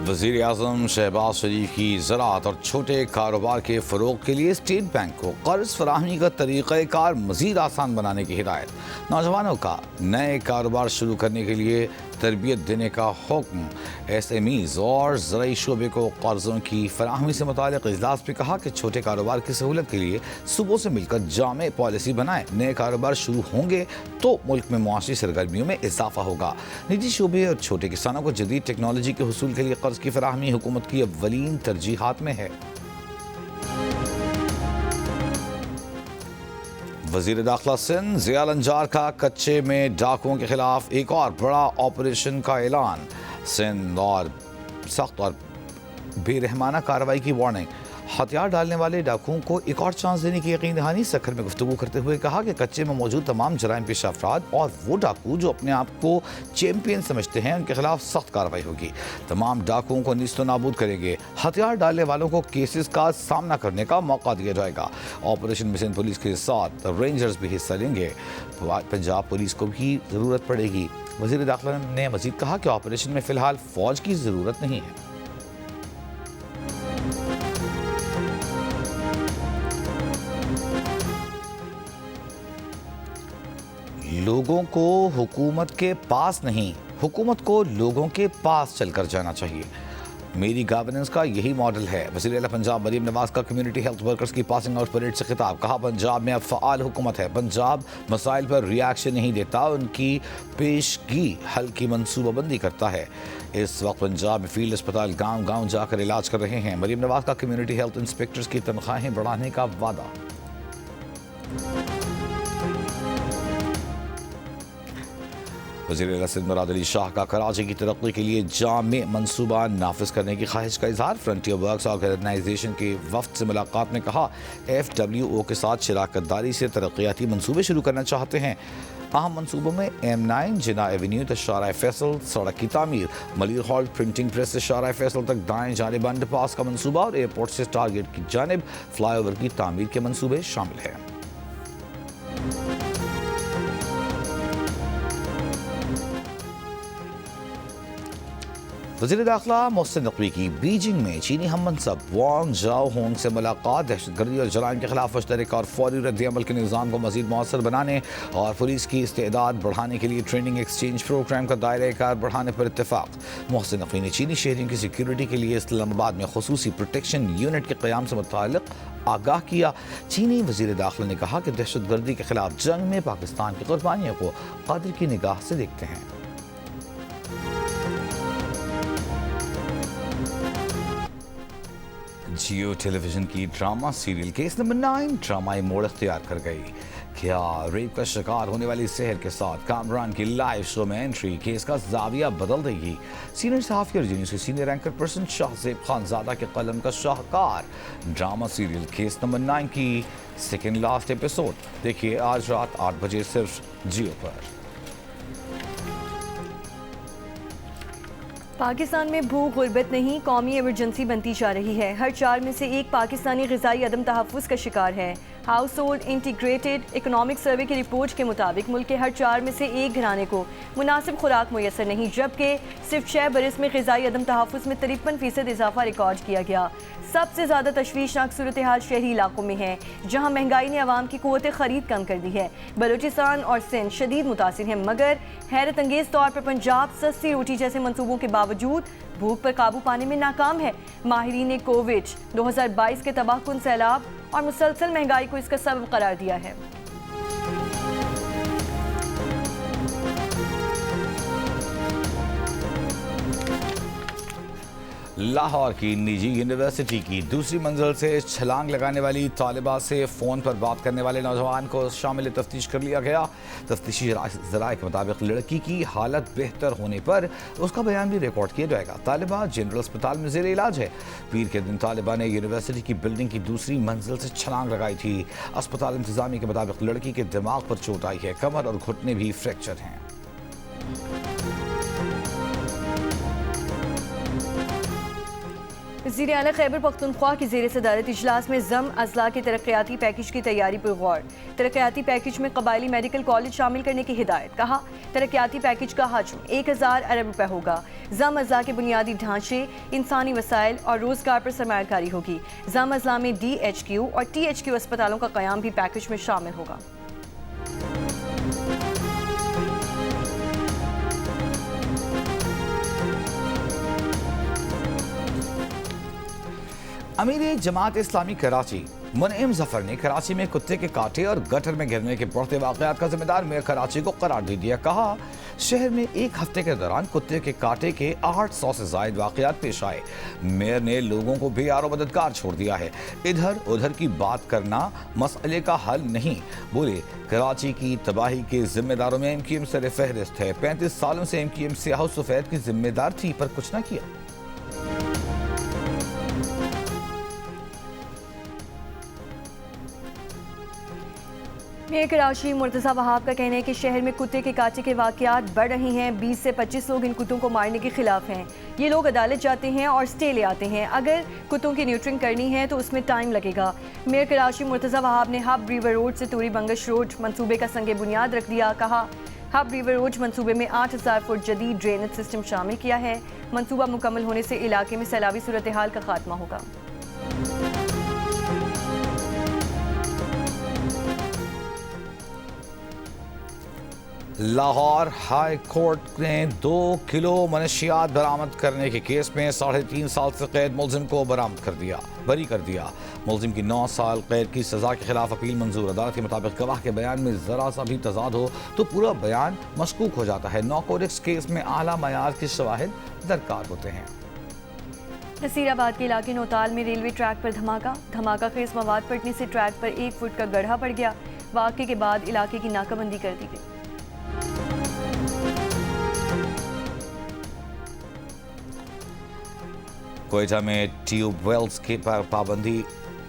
वज़ीर आज़म शहबाज शरीफ की ज़राअत और छोटे कारोबार के फ़रोग़ के लिए स्टेट बैंक को कर्ज़ फराहमी का तरीक़ाकार मज़ीद आसान बनाने की हिदायत। नौजवानों का नए कारोबार शुरू करने के लिए तरबियत देने का हुक्म। SMEs और ज़राई शोबे को कर्ज़ों की फराहमी से मुताल्लिक़ इजलास में कहा कि छोटे कारोबार की सहूलत के लिए सूबों से मिलकर जामे पॉलिसी बनाएं। नए कारोबार शुरू होंगे तो मुल्क में मुआशी सरगर्मियों में इजाफा होगा। निजी शोबे और छोटे किसानों को जदीद टेक्नोलॉजी के हुसूल के लिए कर्ज की फराहमी हुकूमत की अव्वलीन तरजीहात में है। वज़ीर दाखिला सिंध ज़िया लंजार का कच्चे में डाकुओं के खिलाफ एक और बड़ा ऑपरेशन का ऐलान। सिंध और सख्त और बेरहमाना कार्रवाई की वार्निंग। हथियार डालने वाले डाकुओं को एक और चांस देने की यकीन दहानी। सखर में गुफ्तगू करते हुए कहा कि कच्चे में मौजूद तमाम जराइम पेशा अफराद और वो डाकू जो अपने आप को चैंपियन समझते हैं उनके खिलाफ सख्त कार्रवाई होगी। तमाम डाकुओं को नीस्तो नाबूद करेंगे। हथियार डालने वालों को केसेस का सामना करने का मौका दिया जाएगा। ऑपरेशन में सिंध पुलिस के साथ रेंजर्स भी हिस्सा लेंगे। पंजाब पुलिस को भी ज़रूरत पड़ेगी। वज़ीर दाखिला ने मजीद कहा कि ऑपरेशन में फ़िलहाल फ़ौज की ज़रूरत नहीं है। लोगों को हुकूमत के पास नहीं, हुकूमत को लोगों के पास चलकर जाना चाहिए। मेरी गवर्नेंस का यही मॉडल है। वज़ीर आला पंजाब मरीम नवाज का कम्युनिटी हेल्थ वर्कर्स की पासिंग आउट परेड से खिताब। कहा पंजाब में अब फ़आल हुकूमत है। पंजाब मसाइल पर रिएक्शन नहीं देता, उनकी पेशगी हल की मनसूबाबंदी करता है। इस वक्त पंजाब में फील्ड अस्पताल गाँव गाँव जाकर इलाज कर रहे हैं। मरीम नवाज का कम्युनिटी हेल्थ इंस्पेक्टर्स की तनख्वाहें बढ़ाने का वादा। वज़ीर सिंध मुराद अली शाह का कराची की तरक्की के लिए जामे मनसूबा नाफिज करने की ख्वाहिश का इजहार। फ्रंटियर वर्क्स ऑर्गेनाइजेशन के वफ्द से मुलाकात में कहा FWO के साथ शराकत दारी से तरक्याती मनसूबे शुरू करना चाहते हैं। अहम मनसूबों में M9 जिना एवेन्यू तक शाहराह फैसल सड़क की तामीर, मलिर हॉल प्रिंटिंग प्रेस से शाहराह फैसल तक दाएं जानिब अंडरपास का मनसूबा और एयरपोर्ट से टारगेट की जानिब फ्लाईओवर की तामीर के मनसूबे शामिल हैं। वज़ीर दाखिला मोहसिन नकवी की बीजिंग में चीनी हम मनसब वांग जाओहोंग से मुलाकात। दहशतगर्दी और जराइम के खिलाफ मुश्तरक और फौरी रद्द-ए-अमल के निज़ाम को मज़ीद मौसर बनाने और पुलिस की इस्तेदाद बढ़ाने के लिए ट्रेनिंग एक्सचेंज प्रोग्राम का दायरा कार बढ़ाने पर इत्तेफाक। मोहसिन नकवी ने चीनी शहरियों की सिक्योरिटी के लिए इस्लामाबाद में खुसूसी प्रोटेक्शन यूनिट के क़याम से मुताल्लिक़ आगाह किया। चीनी वज़ीर दाखिला ने कहा कि दहशतगर्दी के खिलाफ जंग में पाकिस्तान की कुर्बानियों को क़द्र की निगाह से देखते हैं। जियो टेलीविजन की ड्रामा सीरियल केस नंबर 9 ड्रामाई मोड़ इख्तियार कर गई। क्या रेप का शिकार होने वाली सहर के साथ कामरान की लाइव शो में एंट्री केस का जाविया बदल देगी। सीनियर सहाफ़ी और न्यूज़ के senior anchor person Shahzeb Khanzada के कलम का शाहकार ड्रामा सीरियल केस नंबर 9 की सेकेंड लास्ट एपिसोड देखिए आज रात 8 बजे सिर्फ जियो पर। पाकिस्तान में भूख गुर्बत नहीं, कौमी इमरजेंसी बनती जा रही है। हर 4 में से एक पाकिस्तानी ग़िज़ाई अदम तहफ़्फ़ुज़ का शिकार है। House hold integrated economic survey की रिपोर्ट के मुताबिक मुल्क के हर 4 में से एक घराने को मुनासिब खुराक मुयसर नहीं, जबकि सिर्फ 6 बरस में ग़िज़ाई अदम तहफ़्फ़ुज़ में 53% इजाफा रिकॉर्ड किया गया। सबसे ज़्यादा तशवीशनाक सूरत हाल शहरी इलाकों में है, जहाँ महंगाई ने आवाम की क़ुव्वत ख़रीद कम कर दी है। बलूचिस्तान और सिंध शदीद मुतासिर हैं, मगर हैरत अंगेज़ तौर पर पंजाब सस्ती रोटी जैसे मनसूबों के बावजूद भूख पर काबू पाने में नाकाम है। माहिरीन ने कोविड 2022 के तबाहकुन सैलाब और मुसलसल महंगाई को इसका सबब करार दिया है। लाहौर की निजी यूनिवर्सिटी की दूसरी मंजिल से छलांग लगाने वाली तालिबा से फ़ोन पर बात करने वाले नौजवान को शामिल तफ्तीश कर लिया गया। तफ्तीशी ज़राए के मुताबिक लड़की की हालत बेहतर होने पर उसका बयान भी रिकॉर्ड किया जाएगा। तालिबा जनरल अस्पताल में ज़ेर इलाज है। पीर के दिन तालिबा ने यूनिवर्सिटी की बिल्डिंग की दूसरी मंजिल से छलांग लगाई थी। अस्पताल इंतज़ामिया के मुताबिक लड़की के दिमाग पर चोट आई है, कमर और घुटने भी फ्रैक्चर हैं। वज़ीर आला खैबर पख्तूनख्वा की ज़ेर सदारत इजलास में ज़म अजला के तरक्याती पैकेज की तैयारी पर गौर। तरक्याती पैकेज में कबायली मेडिकल कॉलेज शामिल करने की हिदायत। कहा तरक्याती पैकेज का हजम 1000 अरब रुपए होगा। ज़म अजला के बुनियादी ढांचे, इंसानी वसाइल और रोजगार पर सरमायाकारी होगी। ज़म अजला में DHQ और THQ अस्पतालों का क़याम भी पैकेज में शामिल होगा। अमीर जमात इस्लामी कराची मुनइम जफर ने कराची में कुत्ते के काटे और गटर में गिरने के बढ़ते वाक़यात का जिम्मेदार मेयर कराची को करार दे दिया। कहा शहर में एक हफ्ते के दौरान कुत्ते के काटे के 800 से जायद वाक़यात पेश आए। मेयर ने लोगों को बेयारो मददगार छोड़ दिया है। इधर उधर की बात करना मसले का हल नहीं। बोले कराची की तबाही के जिम्मेदारों में MQM सर फहरिस्त है। 35 सालों से MQM सियाह सफेद की जिम्मेदार थी पर कुछ न किया। मेयर कराची मुर्तज़ा वहाब का कहना है कि शहर में कुत्ते के काटे के वाक़यात बढ़ रहे हैं। 20 से 25 लोग इन कुत्तों को मारने के खिलाफ हैं। ये लोग अदालत जाते हैं और स्टे ले आते हैं। अगर कुत्तों की न्यूट्रिंग करनी है तो उसमें टाइम लगेगा। मेयर कराची मुर्तज़ा वहाब ने हब रिवर रोड से तूरी बंगश रोड मंसूबे का संग बुनियाद रख दिया। कहा हब रिवर रोड मंसूबे में 8000 फुट जदीद ड्रेनेज सिस्टम शामिल किया है। मंसूबा मुकम्मल होने से इलाके में सैलाबी सूरत हाल का खात्मा होगा। लाहौर हाई कोर्ट ने 2 किलो मनशियात बरामद करने के केस में 3.5 साल से कैद मुलजिम को बरी कर दिया। मुलजिम की 9 साल कैद की सजा के खिलाफ अपील मंजूर। अदालत के मुताबिक गवाह के बयान में जरा सा भी तजाद हो तो पूरा बयान मशकूक हो जाता है। नॉकोरिक्स केस में आला मयार के शवाहिद दरकार होते हैं। नसीराबाद के इलाके नौताल में रेलवे ट्रैक पर धमाका खेज मवाद फटने से ट्रैक पर 1 फुट का गड्ढा पड़ गया। वाक़े के बाद इलाके की नाकाबंदी कर दी गई। कोयटा में ट्यूबवेल्स के पर पाबंदी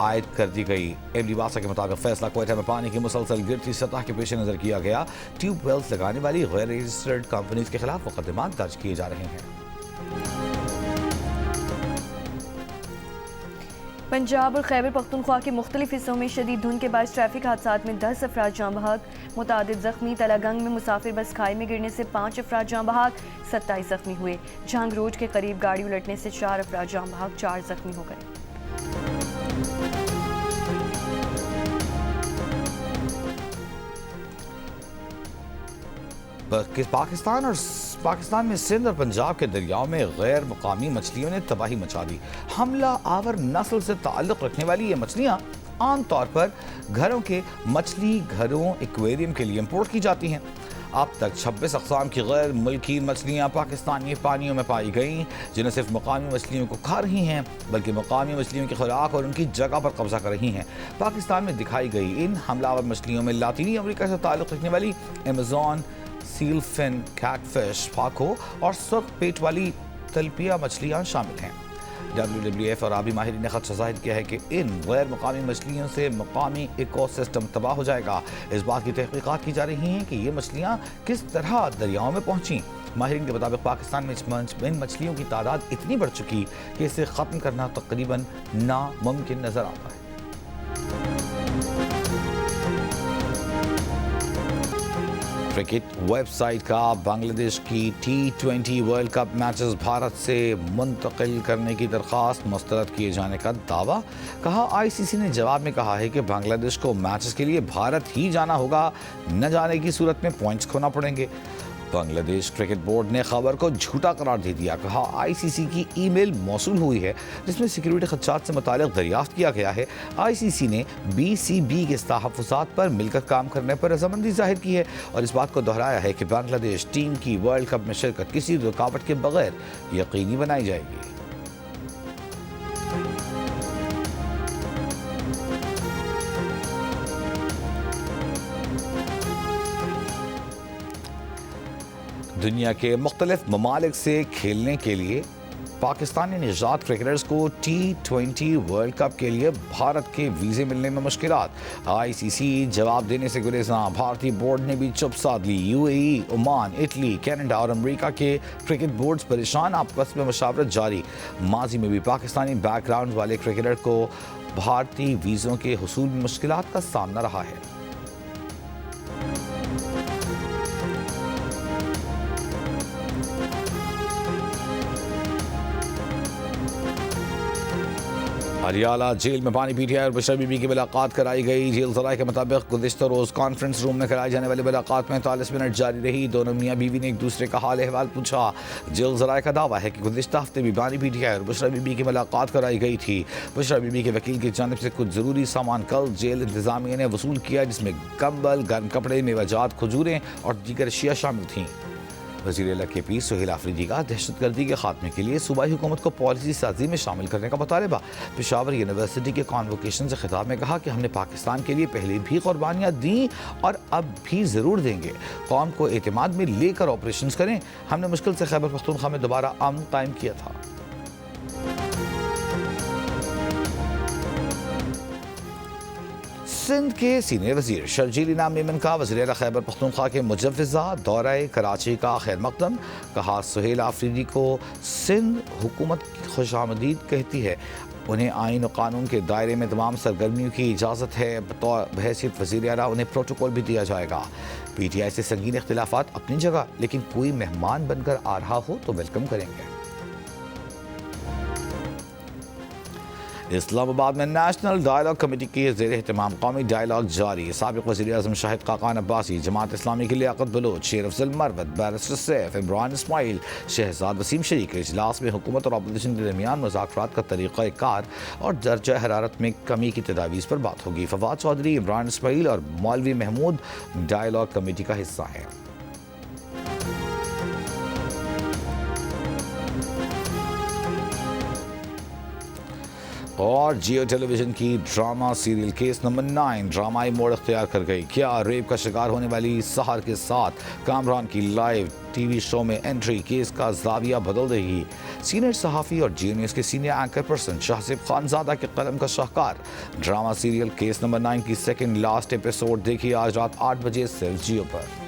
आयद कर दी गई। एमडी वासा के मुताबिक फैसला कोयटा में पानी की मुसलसल गिरती सतह के पेश नजर किया गया। ट्यूबवेल्स लगाने वाली गैर रजिस्टर्ड कंपनीज के खिलाफ मुकदमात दर्ज किए जा रहे हैं। पंजाब और खैबर पख्तूनख्वा के मुख्तलिफ हिस्सों में शदीद धुंध के बाद ट्रैफिक हादसात में 10 अफराद जाँ बहक, मुतादिद जख्मी। तलागंग में मुसाफिर बस खाई में गिरने से 5 अफराद जाँ बहक, 27 जख्मी हुए। झांग रोड के करीब गाड़ी उलटने से 4 अफराद जाँ बहक, 4 जख्मी हो गए। पाकिस्तान में सिंध और पंजाब के दरियाओं में गैर मुकामी मछलियों ने तबाही मचा दी। हमला आवर नस्ल से ताल्लुक़ रखने वाली ये मछलियाँ आमतौर पर घरों के मछली घरों एक्वेरियम के लिए इम्पोर्ट की जाती हैं। अब तक 26 अक़साम की गैर मुल्की मछलियाँ पाकिस्तानी पानियों में पाई गईं, जिन्हें सिर्फ मुकामी मछलियों को खा रही हैं बल्कि मुकामी मछलियों की खुराक और उनकी जगह पर कब्जा कर रही हैं। पाकिस्तान में दिखाई गई इन हमलावर मछलियों में लातीनी अमेरिका से ताल्लुक़ रखने वाली अमेज़ॉन सील फिन, कैटफिश, फाको और सुर्ख पेट वाली तलपिया मछलियाँ शामिल हैं। WWF और आबी माहिरीन ने खदशा जाहिर किया है कि इन गैर मुकामी मछलियों से मुकामी इकोसिस्टम तबाह हो जाएगा। इस बात की तहकीकात की जा रही हैं कि ये मछलियाँ किस तरह दरियाओं में पहुँची। माहिरीन के मुताबिक पाकिस्तान में इन मछलियों की तादाद इतनी बढ़ चुकी कि इसे ख़त्म करना तकरीबन नामुमकिन नज़र आता है। क्रिकेट वेबसाइट का बांग्लादेश की T20 world cup matches Bharat से मुंतकिल करने की दरख्वास्त मुस्तरद किए जाने का दावा। कहा ICC ने जवाब में कहा है कि बांग्लादेश को मैचेस के लिए भारत ही जाना होगा, न जाने की सूरत में पॉइंट्स खोना पड़ेंगे। बांग्लादेश क्रिकेट बोर्ड ने खबर को झूठा करार दे दिया। कहा ICC की ईमेल मौसूल हुई है जिसमें सिक्योरिटी खदशात से मुतालिक दरियाफ्त किया गया है। ICC ने BCB के तहफ़्फ़ुज़ात पर मिलकर काम करने पर रज़ामंदी जाहिर की है और इस बात को दोहराया है कि बांग्लादेश टीम की वर्ल्ड कप में शिरकत किसी रुकावट के बगैर यकीनी बनाई जाएगी। दुनिया के मुख्तलिफ ममालिक से खेलने के लिए पाकिस्तानी निजात क्रिकेटर्स को T20 वर्ल्ड कप के लिए भारत के वीज़े मिलने में मुश्किलात। ICC जवाब देने से गुरेज़ां। भारतीय बोर्ड ने भी चुप साध ली। UAE, ओमान, इटली, कनाडा और अमेरिका के क्रिकेट बोर्ड्स परेशान, आपस में मुशावरत जारी। माजी में भी पाकिस्तानी बैकग्राउंड वाले क्रिकेटर को भारतीय वीज़ों के हुसूल में मुश्किलात का सामना रहा है। हरियाणा जेल में बानी PTI और बशर बीबी की मुलाकात कराई गई। जेल ज़राए के मुताबिक गुज़िश्ता रोज़ कॉन्फ्रेंस रूम में कराई जाने वाली मुलाकात में 45 मिनट जारी रही। दोनों मियाँ बीवी ने एक दूसरे का हाल अहवाल पूछा। जेल ज़राए का दावा है कि गुज़िश्ता हफ्ते भी बानी PTI और बशर बीबी की मुलाकात कराई गई थी। बशर बीबी के वकील की जानिब से कुछ ज़रूरी सामान कल जेल इंतज़ामिया ने वसूल किया, जिसमें कंबल, गर्म कपड़े, मेवाजात, खजूरें और दीगर अशिया शामिल थीं। वज़ीर अला के पी सुहेल आफरीदी का दहशतगर्दी के खात्मे के लिए सूबाई हुकूमत को पॉलिसी साजी में शामिल करने का मुतालबा। पेशावर यूनिवर्सिटी के कॉन्वोकेशन से खिताब में कहा कि हमने पाकिस्तान के लिए पहले भी कुर्बानियाँ दी और अब भी ज़रूर देंगे। कौम को एतमाद में लेकर ऑपरेशन करें। हमने मुश्किल से खैबर पख्तूनख्वा में दोबारा अमन कायम किया था। सिंध के सीनियर वजीर शर्जील इनाम मेमन का वज़ीर खैबर पख्तूनख्वा के मुजव्वज़ा दौरे कराची का खैर मकदम। कहा सुहेल आफरीदी को सिंध हुकूमत की खुशामदीद कहती है। उन्हें आइन और कानून के दायरे में तमाम सरगर्मियों की इजाज़त है। बतौर बहैसियत वज़ीर आला उन्हें प्रोटोकॉल भी दिया जाएगा। PTI से संगीन इख्तिलाफात अपनी जगह, लेकिन कोई मेहमान बनकर आ रहा हो तो वेलकम करेंगे। इस्लामाबाद में नेशनल डायलॉग कमेटी की ज़ेर एहतमाम कौमी डायलॉग जारी। साबिक़ वज़ीर आज़म शाहिद खाकान अब्बासी, जमात इस्लामी की लियाकत बलोच, शेर अफजल मरवत, बैरिस्टर सैफ, इमरान इस्माइल, शहजाद वसीम शरीक के इजलास में हुकूमत और अपोजिशन के दरमियान मुज़ाकरात का तरीक़ा कार और दर्जा हरारत में कमी की तजावीज़ पर बात होगी। फवाद चौधरी, इमरान इस्माइल और मौलवी महमूद डायलॉग कमेटी का हिस्सा है। और जियो टेलीविजन की ड्रामा सीरियल केस नंबर 9 ड्रामाई मोड़ अख्तियार कर गई। क्या रेप का शिकार होने वाली सहर के साथ कामरान की लाइव TV शो में एंट्री केस का जाविया बदल देगी। सीनियर सहाफ़ी और GNS के सीनियर एंकर पर्सन शाहसिब खानजादा के कलम का शाहकार। ड्रामा सीरियल केस नंबर 9 की सेकंड लास्ट एपिसोड देखिए आज रात 8 बजे सिर्फ जियो पर।